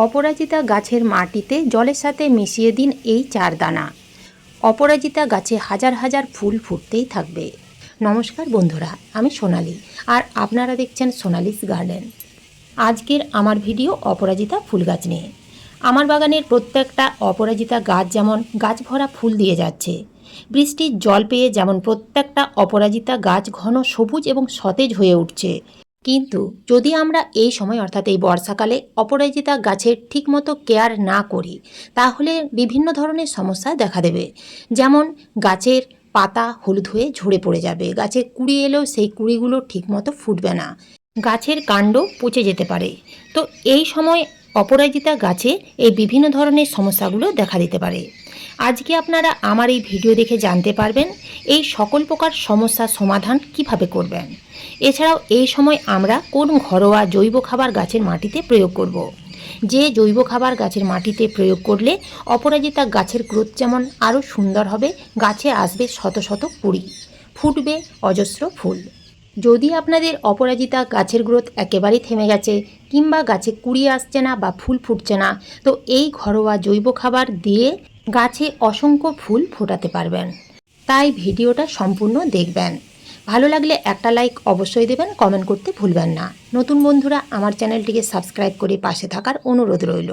অপরাজিতা গাছের মাটিতে জলের সাথে মিশিয়ে দিন এই 4 দানা। অপরাজিতা গাছে হাজার হাজার ফুল ফুটতেই থাকবে। নমস্কার বন্ধুরা, আমি সোনালি, আর আপনারা দেখছেন সোনালিস গার্ডেন। আজকের আমার ভিডিও অপরাজিতা ফুল গাছ নিয়ে। আমার বাগানের প্রত্যেকটা অপরাজিতা গাছ যেমন গাছ ভরা ফুল দিয়ে যাচ্ছে, বৃষ্টির জল পেয়ে যেমন প্রত্যেকটা অপরাজিতা গাছ ঘন সবুজ এবং সতেজ হয়ে উঠছে। কিন্তু যদি আমরা এই সময় অর্থাৎ এই বর্ষাকালে অপরাজিতা গাছের ঠিকমতো কেয়ার না করি, তাহলে বিভিন্ন ধরনের সমস্যা দেখা দেবে। যেমন গাছের পাতা হলুদ হয়ে ঝরে পড়ে যাবে, গাছে কুড়ি এলেও সেই কুড়িগুলো ঠিকমতো ফুটবে না, গাছের কাণ্ড পচে যেতে পারে। তো এই সময় অপরাজিতা গাছে এই বিভিন্ন ধরনের সমস্যাগুলো দেখা দিতে পারে। আজকে আপনারা আমার এই ভিডিও দেখে জানতে পারবেন এই সকল প্রকার সমস্যার সমাধান কিভাবে করবেন। এছাড়াও এই সময় আমরা কোন ঘরোয়া জৈব খাবার গাছের মাটিতে প্রয়োগ করব। যে জৈব খাবার গাছের মাটিতে প্রয়োগ করলে অপরাজিতা গাছের গ্রোথ যেমন আরও সুন্দর হবে, গাছে আসবে শত শত কুড়ি, ফুটবে অজস্র ফুল। যদি আপনাদের অপরাজিতা গাছের গ্রোথ একেবারেই থেমে গেছে, কিংবা গাছে কুড়ি আসছে না বা ফুল ফুটছে না, তো এই ঘরোয়া জৈব খাবার দিয়ে গাছে অসংখ্য ফুল ফোটাতে পারবেন। তাই ভিডিওটা সম্পূর্ণ দেখবেন। ভালো লাগলে একটা লাইক অবশ্যই দেবেন, কমেন্ট করতে ভুলবেন না। নতুন বন্ধুরা আমার চ্যানেলটিকে সাবস্ক্রাইব করে পাশে থাকার অনুরোধ রইল।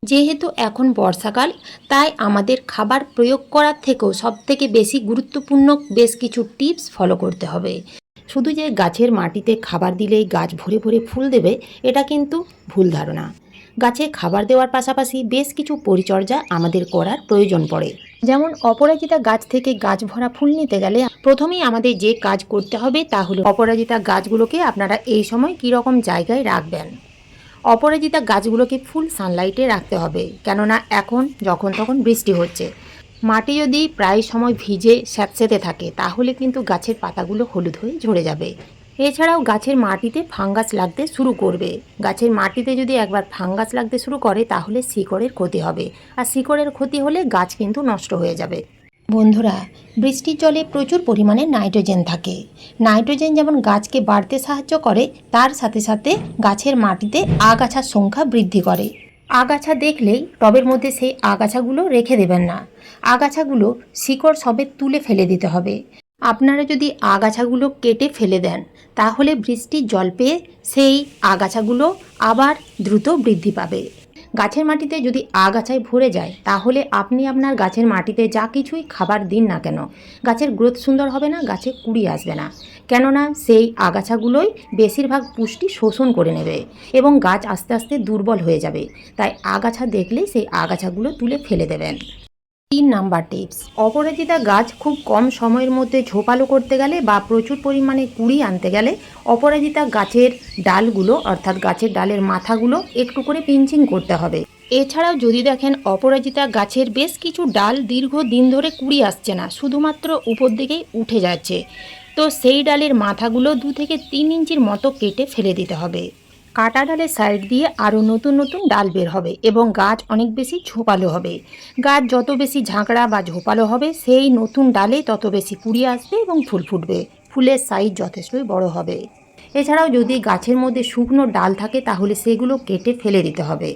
যেহেতু এখন বর্ষাকাল, তাই আমাদের খাবার প্রয়োগ করার থেকেও সবথেকে বেশি গুরুত্বপূর্ণ বেশ কিছু টিপস ফলো করতে হবে। শুধু যে গাছের মাটিতে খাবার দিলেই গাছ ভরে ভরে ফুল দেবে, এটা কিন্তু ভুল ধারণা। গাছে খাবার দেওয়ার পাশাপাশি বেশ কিছু পরিচর্যা আমাদের করার প্রয়োজন পড়ে। যেমন অপরাজিতা গাছ থেকে গাছ ভরা ফুল নিতে গেলে প্রথমেই আমাদের যে কাজ করতে হবে তা হলো অপরাজিতা গাছগুলোকে আপনারা এই সময় কীরকম জায়গায় রাখবেন। অপরাজিতা গাছগুলোকে ফুল সানলাইটে রাখতে হবে, কেননা এখন যখন তখন বৃষ্টি হচ্ছে, মাটি যদি প্রায় সময় ভিজে স্যাঁতসেঁতে থাকে তাহলে কিন্তু গাছের পাতাগুলো হলুদ হয়ে ঝরে যাবে। এছাড়াও গাছের মাটিতে ফাঙ্গাস লাগতে শুরু করবে। গাছের মাটিতে যদি একবার ফাঙ্গাস লাগতে শুরু করে তাহলে শিকড়ের ক্ষতি হবে, আর শিকড়ের ক্ষতি হলে গাছ কিন্তু নষ্ট হয়ে যাবে। বন্ধুরা, বৃষ্টির জলে প্রচুর পরিমাণে নাইট্রোজেন থাকে। নাইট্রোজেন যেমন গাছকে বাড়তে সাহায্য করে, তার সাথে সাথে গাছের মাটিতে আগাছার সংখ্যা বৃদ্ধি করে। আগাছা দেখলেই টবের মধ্যে সেই আগাছাগুলো রেখে দেবেন না, আগাছাগুলো শিকড় সবে তুলে ফেলে দিতে হবে। আপনারা যদি আগাছাগুলো কেটে ফেলে দেন তাহলে বৃষ্টির জল পেয়ে সেই আগাছাগুলো আবার দ্রুত বৃদ্ধি পাবে। গাছের মাটিতে যদি আগাছায় ভরে যায় তাহলে আপনি আপনার গাছের মাটিতে যা কিছুই খাবার দিন না কেন, গাছের গ্রোথ সুন্দর হবে না, গাছে কুড়ি আসবে না। কেননা সেই আগাছাগুলোই বেশিরভাগ পুষ্টি শোষণ করে নেবে এবং গাছ আস্তে আস্তে দুর্বল হয়ে যাবে। তাই আগাছা দেখলেই সেই আগাছাগুলো তুলে ফেলে দেবেন। 3 নাম্বার টিপস, অপরাজিতা গাছ খুব কম সময়ের মধ্যে ঝোপালো করতে গেলে বা প্রচুর পরিমাণে কুড়ি আনতে গেলে অপরাজিতা গাছের ডালগুলো অর্থাৎ গাছের ডালের মাথাগুলো একটু করে পিঞ্চিং করতে হবে। এছাড়াও যদি দেখেন অপরাজিতা গাছের বেশ কিছু ডাল দীর্ঘ দিন ধরে কুড়ি আসছে না, শুধুমাত্র উপর দিকেই উঠে যাচ্ছে, তো সেই ডালের মাথাগুলো 2 থেকে 3 ইঞ্চির মতো কেটে ফেলে দিতে হবে। কাটা ডালের সাইড দিয়ে আরও নতুন নতুন ডাল বের হবে এবং গাছ অনেক বেশি ঝোপালো হবে। গাছ যত বেশি ঝাঁকড়া বা ঝোপালো হবে, সেই নতুন ডালে তত বেশি কুড়ি আসবে এবং ফুল ফুটবে, ফুলের সাইজ যথেষ্টই বড় হবে। এছাড়াও যদি গাছের মধ্যে শুকনো ডাল থাকে তাহলে সেগুলো কেটে ফেলে দিতে হবে।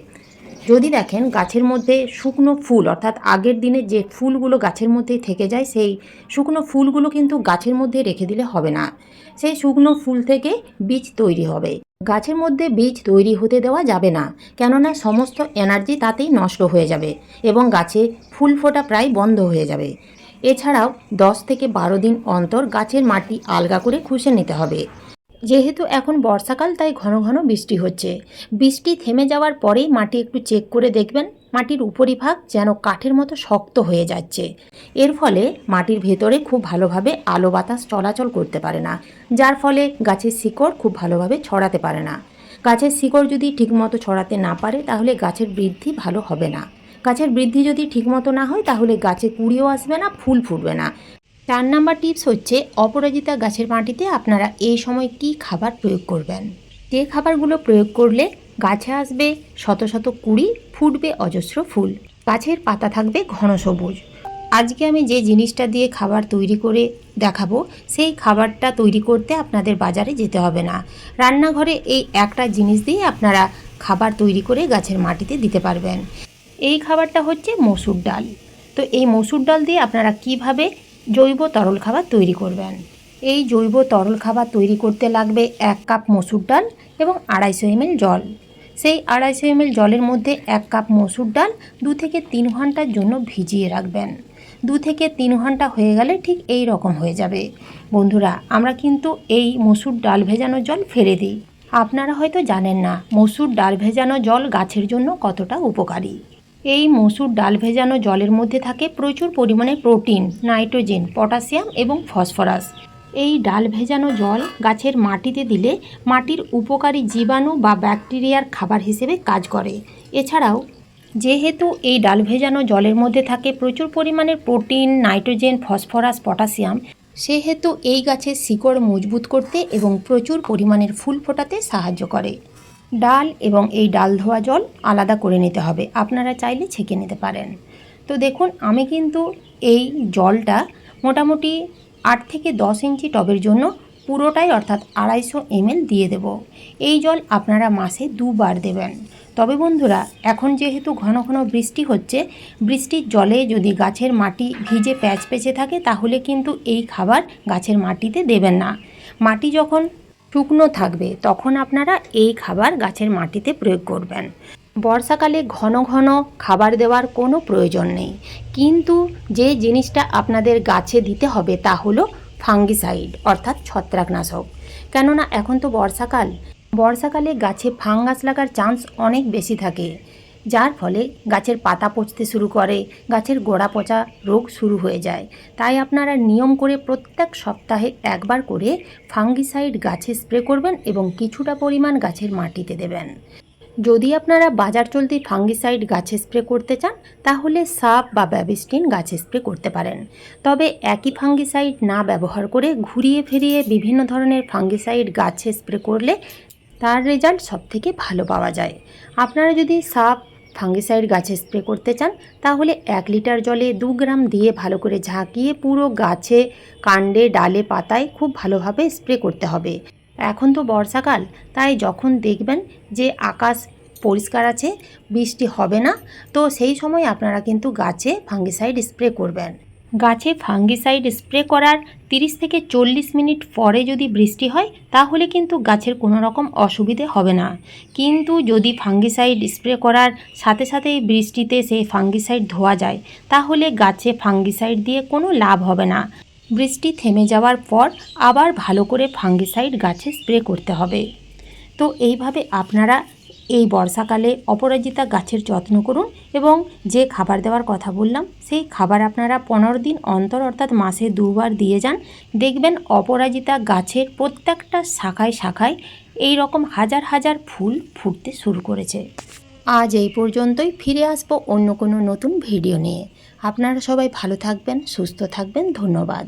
যদি দেখেন গাছের মধ্যে শুকনো ফুল অর্থাৎ আগের দিনের যে ফুলগুলো গাছের মধ্যেই থেকে যায়, সেই শুকনো ফুলগুলো কিন্তু গাছের মধ্যে রেখে দিলে হবে না। সেই শুকনো ফুল থেকে বীজ তৈরি হবে। গাছের মধ্যে বীজ তৈরি হতে দেওয়া যাবে না, কেননা সমস্ত এনার্জি তাতেই নষ্ট হয়ে যাবে এবং গাছে ফুল ফোটা প্রায় বন্ধ হয়ে যাবে। এছাড়াও 10 থেকে 12 দিন অন্তর গাছের মাটি আলগা করে খুঁজে নিতে হবে। যেহেতু এখন বর্ষাকাল, তাই ঘন ঘন বৃষ্টি হচ্ছে। বৃষ্টি থেমে যাওয়ার পরেই মাটি একটু চেক করে দেখবেন মাটির উপরিভাগ যেন কাঠের মতো শক্ত হয়ে যাচ্ছে। এর ফলে মাটির ভেতরে খুব ভালোভাবে আলো বাতাস চলাচল করতে পারে না, যার ফলে গাছের শিকড় খুব ভালোভাবে ছড়াতে পারে না। গাছের শিকড় যদি ঠিকমতো ছড়াতে না পারে তাহলে গাছের বৃদ্ধি ভালো হবে না। গাছের বৃদ্ধি যদি ঠিকমতো না হয় তাহলে গাছে কুড়িও আসবে না, ফুল ফুটবে না। 4 নাম্বার টিপস হচ্ছে অপরাজিতা গাছের মাটিতে আপনারা এই সময় কি খাবার প্রয়োগ করবেন। যে খাবারগুলো প্রয়োগ করলে গাছে আসবে শত শত কুড়ি, ফুটবে অজস্র ফুল, গাছের পাতা থাকবে ঘন সবুজ। আজকে আমি যে জিনিসটা দিয়ে খাবার তৈরি করে দেখাবো, সেই খাবারটা তৈরি করতে আপনাদের বাজারে যেতে হবে না। রান্নাঘরে এই একটা জিনিস দিয়ে আপনারা খাবার তৈরি করে গাছের মাটিতে দিতে পারবেন। এই খাবারটা হচ্ছে মসুর ডাল। তো এই মসুর ডাল দিয়ে আপনারা কিভাবে জৈব তরল খাবার তৈরি করবেন। এই জৈব তরল খাবার তৈরি করতে লাগবে 1 কাপ মসুর ডাল এবং 250 ml জল। সেই 250 ml জলের মধ্যে 1 কাপ মসুর ডাল 2 থেকে 3 ঘন্টার জন্য ভিজিয়ে রাখবেন। 2 থেকে 3 ঘন্টা হয়ে গেলে ঠিক এই রকম হয়ে যাবে। বন্ধুরা, আমরা কিন্তু এই মসুর ডাল ভেজানো জল ফেলে দিই। আপনারা হয়তো জানেন না মসুর ডাল ভেজানো জল গাছের জন্য কতটা উপকারী। এই মসুর ডাল ভেজানো জলের মধ্যে থাকে প্রচুর পরিমাণে প্রোটিন, নাইট্রোজেন, পটাশিয়াম এবং ফসফরাস। এই ডাল ভেজানো জল গাছের মাটিতে দিলে মাটির উপকারী জীবাণু বা ব্যাকটেরিয়ার খাবার হিসেবে কাজ করে। এছাড়াও যেহেতু এই ডাল ভেজানো জলের মধ্যে থাকে প্রচুর পরিমাণে প্রোটিন, নাইট্রোজেন, ফসফরাস, পটাশিয়াম, সেহেতু এই গাছের শিকড় মজবুত করতে এবং প্রচুর পরিমাণের ফুল ফোটাতে সাহায্য করে। ডাল এবং এই ডাল ধোয়া জল আলাদা করে নিতে হবে। আপনারা চাইলে ছেঁকে নিতে পারেন। তো দেখুন, আমি কিন্তু এই জলটা মোটামুটি 8 থেকে 10 ইঞ্চি টবের জন্য পুরোটাই অর্থাৎ 250 ml দিয়ে দেব। এই জল আপনারা মাসে 2 বার দেবেন। তবে বন্ধুরা, এখন যেহেতু ঘন ঘন বৃষ্টি হচ্ছে, বৃষ্টির জলে যদি গাছের মাটি ভিজে প্যাচে থাকে তাহলে কিন্তু এই খাবার গাছের মাটিতে দেবেন না। মাটি যখন শুকনো থাকবে তখন আপনারা এই খাবার গাছের মাটিতে প্রয়োগ করবেন। বর্ষাকালে ঘন ঘন খাবার দেওয়ার কোনো প্রয়োজন নেই, কিন্তু যে জিনিসটা আপনাদের গাছে দিতে হবে তা হলো ফাঙ্গিসাইড অর্থাৎ ছত্রাকনাশক। কেননা এখন তো বর্ষাকালে গাছে ফাঙ্গাস লাগার চান্স অনেক বেশি থাকে, যার ফলে গাছের পাতা পচতে শুরু করে, গাছের গোড়া পচা রোগ শুরু হয়ে যায়। তাই আপনারা নিয়ম করে প্রত্যেক সপ্তাহে 1 বার করে ফাঙ্গিসাইড গাছে স্প্রে করবেন এবং কিছুটা পরিমাণ গাছের মাটিতে দেবেন। যদি আপনারা বাজার চলতি ফাঙ্গিসাইড গাছে স্প্রে করতে চান তাহলে সাপ বা ব্যাবিস্টিন গাছে স্প্রে করতে পারেন। তবে একই ফাঙ্গিসাইড না ব্যবহার করে ঘুরিয়ে ফিরিয়ে বিভিন্ন ধরনের ফাঙ্গিসাইড গাছে স্প্রে করলে তার রেজাল্ট সবথেকে ভালো পাওয়া যায়। আপনারা যদি সাপ ফাঙ্গিসাইড গাছে স্প্রে করতে চান তাহলে 1 লিটার জলে 2 গ্রাম দিয়ে ভালো করে ঝাঁকিয়ে পুরো গাছে, কাণ্ডে, ডালে, পাতায় খুব ভালোভাবে স্প্রে করতে হবে। এখন তো বর্ষাকাল, তাই যখন দেখবেন যে আকাশ পরিষ্কার আছে, বৃষ্টি হবে না, তো সেই সময় আপনারা কিন্তু গাছে ফাঙ্গিসাইড স্প্রে করবেন। গাছে ফাঙ্গিসাইড স্প্রে করার 30 থেকে 40 মিনিট পরে যদি বৃষ্টি হয় তাহলে কিন্তু গাছের কোনো রকম অসুবিধে হবে না। কিন্তু যদি ফাঙ্গিসাইড স্প্রে করার সাথে সাথেই বৃষ্টিতে সেই ফাঙ্গিসাইড ধোয়া যায় তাহলে গাছে ফাঙ্গিসাইড দিয়ে কোনো লাভ হবে না। বৃষ্টি থেমে যাওয়ার পর আবার ভালো করে ফাঙ্গিসাইড গাছে স্প্রে করতে হবে। তো এইভাবে আপনারা এই বর্ষাকালে অপরাজিতা গাছের যত্ন করুন এবং যে খাবার দেওয়ার কথা বললাম সেই খাবার আপনারা 15 দিন অন্তর অর্থাৎ মাসে 2 বার দিয়ে যান। দেখবেন অপরাজিতা গাছের প্রত্যেকটা শাখায় শাখায় এই রকম হাজার হাজার ফুল ফুটতে শুরু করেছে। আজ এই পর্যন্তই, ফিরে আসবো অন্য কোনো নতুন ভিডিও নিয়ে। আপনারা সবাই ভালো থাকবেন, সুস্থ থাকবেন। ধন্যবাদ।